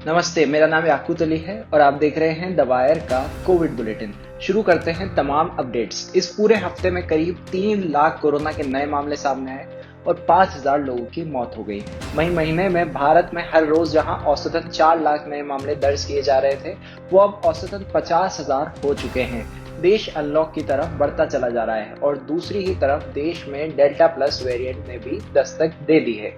नमस्ते, मेरा नाम याकूत अली है और आप देख रहे हैं द वायर का कोविड बुलेटिन। शुरू करते हैं तमाम अपडेट्स। इस पूरे हफ्ते में करीब 3 लाख कोरोना के नए मामले सामने आए और 5,000 लोगों की मौत हो गई। वहीं महीने में भारत में हर रोज जहां औसतन 4 लाख नए मामले दर्ज किए जा रहे थे, वो अब औसतन 50,000 हो चुके हैं। देश अनलॉक की तरफ बढ़ता चला जा रहा है और दूसरी ही तरफ देश में डेल्टा प्लस वेरिएंट ने भी दस्तक दे दी है।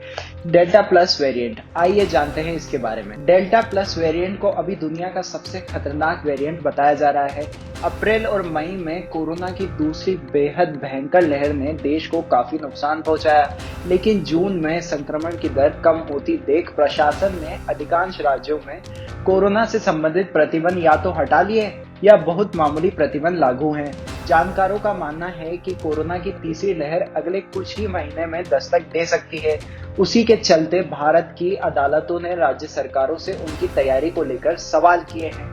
डेल्टा प्लस वेरिएंट, आइए जानते हैं इसके बारे में। डेल्टा प्लस वेरिएंट को अभी दुनिया का सबसे खतरनाक वेरिएंट बताया जा रहा है। अप्रैल और मई में कोरोना की दूसरी बेहद भयंकर लहर ने देश को काफी नुकसान पहुंचाया, लेकिन जून में संक्रमण की दर कम होती देख प्रशासन ने अधिकांश राज्यों में कोरोना से संबंधित प्रतिबंध या तो हटा लिए या बहुत मामूली प्रतिबंध लागू हैं। जानकारों का मानना है कि कोरोना की तीसरी लहर अगले कुछ ही महीने में दस्तक दे सकती है। उसी के चलते भारत की अदालतों ने राज्य सरकारों से उनकी तैयारी को लेकर सवाल किए हैं।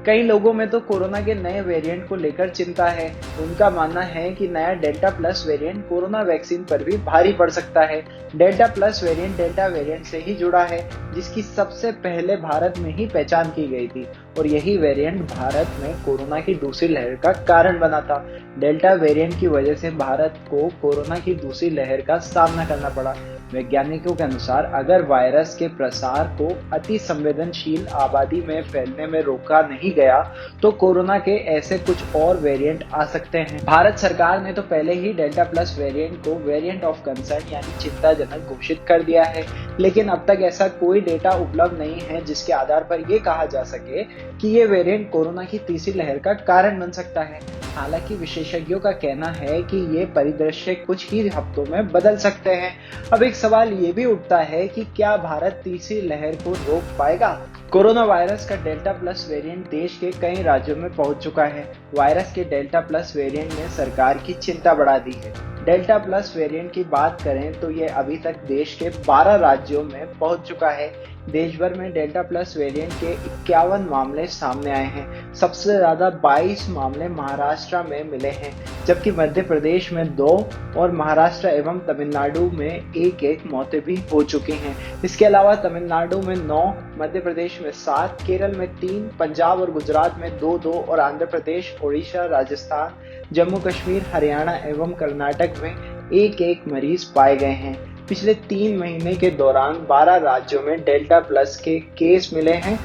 कई लोगों में तो कोरोना के नए वेरिएंट को लेकर चिंता है। उनका मानना है कि नया delta plus variant corona vaccine पर भी भारी पड़ सकता है। Delta plus variant delta variant से ही जुड़ा है, जिसकी सबसे पहले भारत में ही पहचान की गई थी और यही वेरिएंट भारत में कोरोना की दूसरी लहर का कारण बना था। डेल्टा वेरिएंट की वजह से भारत को कोरोना की दूसरी लहर का सामना करना पड़ा। वैज्ञानिकों के अनुसार अगर वायरस के प्रसार को अति संवेदनशील आबादी में फैलने में रोका नहीं गया तो कोरोना के ऐसे कुछ और वेरिएंट आ सकते हैं। भारत सरकार ने तो पहले ही डेल्टा प्लस वेरिएंट को वेरिएंट ऑफ कंसर्न यानी चिंताजनक घोषित कर दिया है, लेकिन अब तक ऐसा कोई डेटा उपलब्ध नहीं है जिसके आधार पर ये कहा जा सके कि ये वेरिएंट कोरोना की तीसरी लहर का कारण बन सकता है। हालांकि विशेषज्ञों का कहना है कि ये परिदृश्य कुछ ही हफ्तों में बदल सकते हैं। अब एक सवाल ये भी उठता है कि क्या भारत तीसरी लहर को रोक पाएगा? कोरोना वायरस का डेल्टा प्लस वेरिएंट देश के कई राज्यों में पहुंच चुका है। वायरस के डेल्टा प्लस वेरिएंट ने सरकार की चिंता बढ़ा दी है। डेल्टा प्लस वेरिएंट की बात करें तो ये अभी तक देश के 12 राज्यों में पहुंच चुका है। देश भर में डेल्टा प्लस वेरिएंट के 51 मामले सामने आए हैं। सबसे ज्यादा 22 मामले महाराष्ट्र में मिले हैं, जबकि मध्य प्रदेश में 2 और महाराष्ट्र एवं तमिलनाडु में 1-1 मौतें भी हो चुकी हैं। इसके अलावा तमिलनाडु में 9, मध्य प्रदेश में 7, केरल में 3, पंजाब और गुजरात में 2-2 और आंध्र प्रदेश, ओडिशा, राजस्थान, जम्मू कश्मीर, हरियाणा एवं कर्नाटक में 1-1 मरीज पाए गए हैं। पिछले 3 महीने के दौरान 12 राज्यों में डेल्टा प्लस के केस मिले हैं।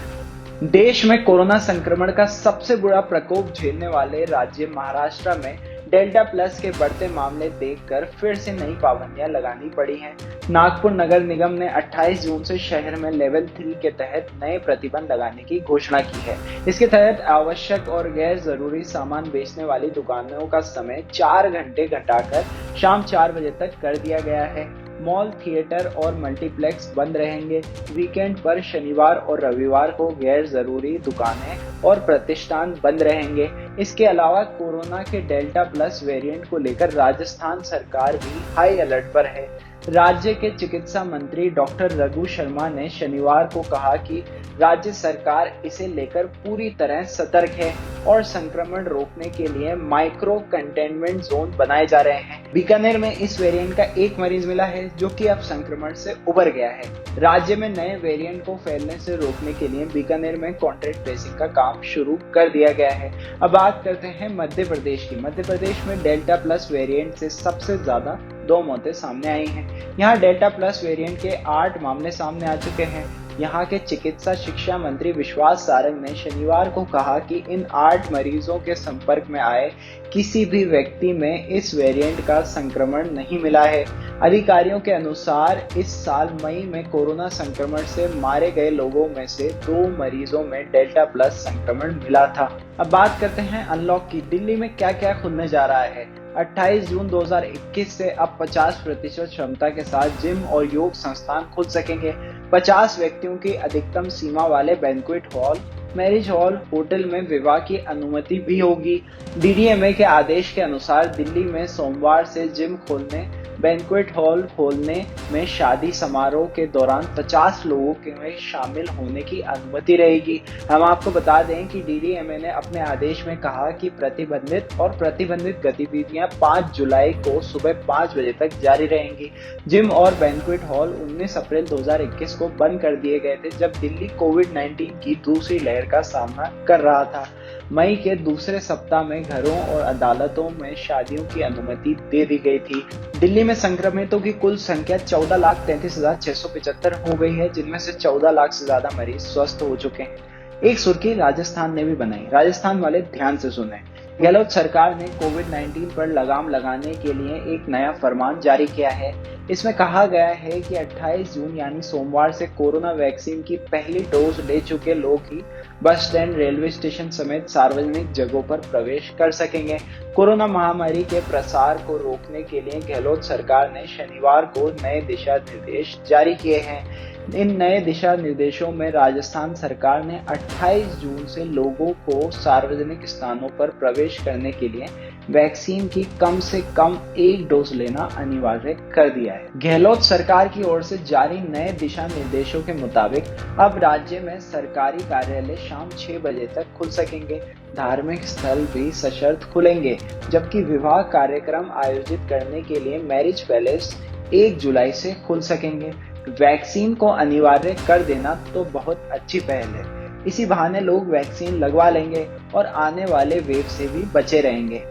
देश में कोरोना संक्रमण का सबसे बुरा प्रकोप झेलने वाले राज्य महाराष्ट्र में डेल्टा प्लस के बढ़ते मामले देखकर फिर से नई पाबंदियां लगानी पड़ी हैं। नागपुर नगर निगम ने 28 जून से शहर में लेवल 3 के तहत नए प्रतिबंध लगाने की घोषणा की है। इसके तहत आवश्यक और गैर जरूरी सामान बेचने वाली दुकानों का समय 4 घंटे घटाकर शाम 4 बजे तक कर दिया गया है। मॉल, थिएटर और मल्टीप्लेक्स बंद रहेंगे। वीकेंड पर शनिवार और रविवार को गैर जरूरी दुकानें और प्रतिष्ठान बंद रहेंगे। इसके अलावा कोरोना के डेल्टा प्लस वेरिएंट को लेकर राजस्थान सरकार भी हाई अलर्ट पर है। राज्य के चिकित्सा मंत्री डॉक्टर रघु शर्मा ने शनिवार को कहा कि राज्य सरकार इसे लेकर पूरी तरह सतर्क है और संक्रमण रोकने के लिए माइक्रो कंटेनमेंट जोन बनाए जा रहे हैं। बीकानेर में इस वेरिएंट का 1 मरीज मिला है, जो कि अब संक्रमण से उबर गया है। राज्य में नए वेरिएंट को फैलने से रोकने के लिए बीकानेर में कॉन्ट्रैक्ट ट्रेसिंग का काम शुरू कर दिया गया है। अब बात करते हैं मध्य प्रदेश की। मध्य प्रदेश में डेल्टा प्लस वेरिएंट से सबसे ज्यादा 2 मौतें सामने आई हैं। यहाँ डेल्टा प्लस वेरिएंट के 8 मामले सामने आ चुके हैं। यहाँ के चिकित्सा शिक्षा मंत्री विश्वास सारंग ने शनिवार को कहा कि इन 8 मरीजों के संपर्क में आए किसी भी व्यक्ति में इस वेरिएंट का संक्रमण नहीं मिला है। अधिकारियों के अनुसार इस साल मई में कोरोना संक्रमण से मारे गए लोगों में से 2 मरीजों में डेल्टा प्लस संक्रमण मिला था। अब बात करते हैं अनलॉक की। दिल्ली में क्या क्या खुलने जा रहा है। 28 जून 2021 से अब 50% क्षमता के साथ जिम और योग संस्थान खुल सकेंगे। 50 व्यक्तियों की अधिकतम सीमा वाले banquet hall, marriage hall, hotel में विवाह की अनुमति भी होगी। डीडीएमए के आदेश के अनुसार दिल्ली में सोमवार से जिम खोलने, बैंक्वेट हॉल खोलने में शादी समारोह के दौरान 50 लोगों के में शामिल होने की अनुमति रहेगी। हम आपको बता दें कि डीडीएमए ने अपने आदेश में कहा कि प्रतिबंधित गतिविधियां 5 जुलाई को सुबह 5 बजे तक जारी रहेंगी। जिम और बैंक्वेट हॉल 19 अप्रैल 2021 को बंद कर दिए गए थे, जब दिल्ली कोविड-19 की दूसरी लहर का सामना कर रहा था। मई के दूसरे सप्ताह में घरों और अदालतों में शादियों की अनुमति दे दी गई थी। दिल्ली में संक्रमितों की कुल संख्या 14,33,675 हो गई है, जिनमें से 14 लाख से ज्यादा मरीज स्वस्थ हो चुके हैं। एक सुर्खी राजस्थान ने भी बनाई। राजस्थान वाले ध्यान से सुने। गहलोत सरकार ने कोविड-19 पर लगाम लगाने के लिए एक नया फरमान जारी किया है। इसमें कहा गया है कि 28 जून यानी सोमवार से कोरोना वैक्सीन की पहली डोज ले चुके लोग ही बस स्टैंड, रेलवे स्टेशन समेत सार्वजनिक जगहों पर प्रवेश कर सकेंगे। कोरोना महामारी के प्रसार को रोकने के लिए गहलोत सरकार ने शनिवार को नए दिशा निर्देश जारी किए हैं। इन नए दिशा निर्देशों में राजस्थान सरकार ने 28 जून से लोगों को सार्वजनिक स्थानों पर प्रवेश करने के लिए वैक्सीन की कम से कम 1 डोज लेना अनिवार्य कर दिया है। गहलोत सरकार की ओर से जारी नए दिशा निर्देशों के मुताबिक अब राज्य में सरकारी कार्यालय शाम 6 बजे तक खुल सकेंगे। धार्मिक स्थल भी सशर्त खुलेंगे, जबकि विवाह कार्यक्रम आयोजित करने के लिए मैरिज पैलेस 1 जुलाई से खुल सकेंगे। वैक्सीन को अनिवार्य कर देना तो बहुत अच्छी पहल है। इसी बहाने लोग वैक्सीन लगवा लेंगे और आने वाले वेव से भी बचे रहेंगे।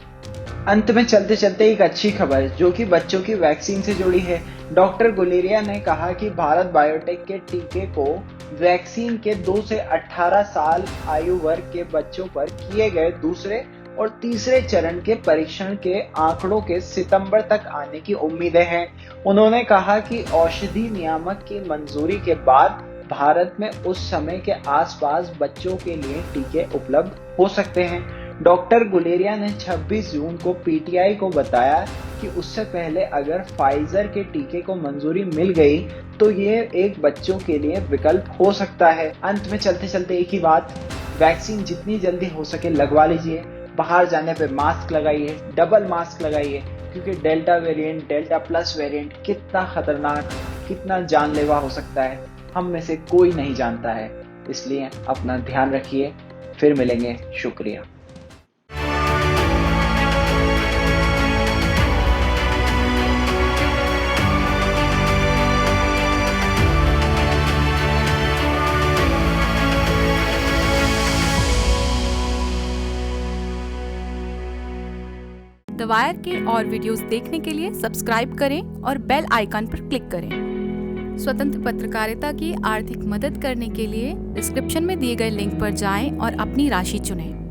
अंत में चलते चलते एक अच्छी खबर जो कि बच्चों की वैक्सीन से जुड़ी है। डॉक्टर गुलेरिया ने कहा कि भारत बायोटेक के टीके को वैक्सीन के 2 से 18 साल आयु वर्ग के बच्चों पर किए गए दूसरे और तीसरे चरण के परीक्षण के आंकड़ों के सितंबर तक आने की उम्मीदें हैं। उन्होंने कहा कि औषधि नियामक की मंजूरी के बाद भारत में उस समय के आसपास बच्चों के लिए टीके उपलब्ध हो सकते हैं। डॉक्टर गुलेरिया ने 26 जून को पीटीआई को बताया कि उससे पहले अगर फाइजर के टीके को मंजूरी मिल गई तो ये एक बच्चों के लिए विकल्प हो सकता है। अंत में चलते चलते एक ही बात, वैक्सीन जितनी जल्दी हो सके लगवा लीजिए। बाहर जाने पे मास्क लगाइए, डबल मास्क लगाइए, क्योंकि delta variant, delta plus variant कितना खतरनाक, कितना जानलेवा हो सकता है, हम में से कोई नहीं जानता है। इसलिए अपना ध्यान रखिए। फिर मिलेंगे। शुक्रिया। द वायर के और वीडियोस देखने के लिए सब्सक्राइब करें और बेल आइकन पर क्लिक करें। स्वतंत्र पत्रकारिता की आर्थिक मदद करने के लिए डिस्क्रिप्शन में दिए गए लिंक पर जाएं और अपनी राशि चुनें।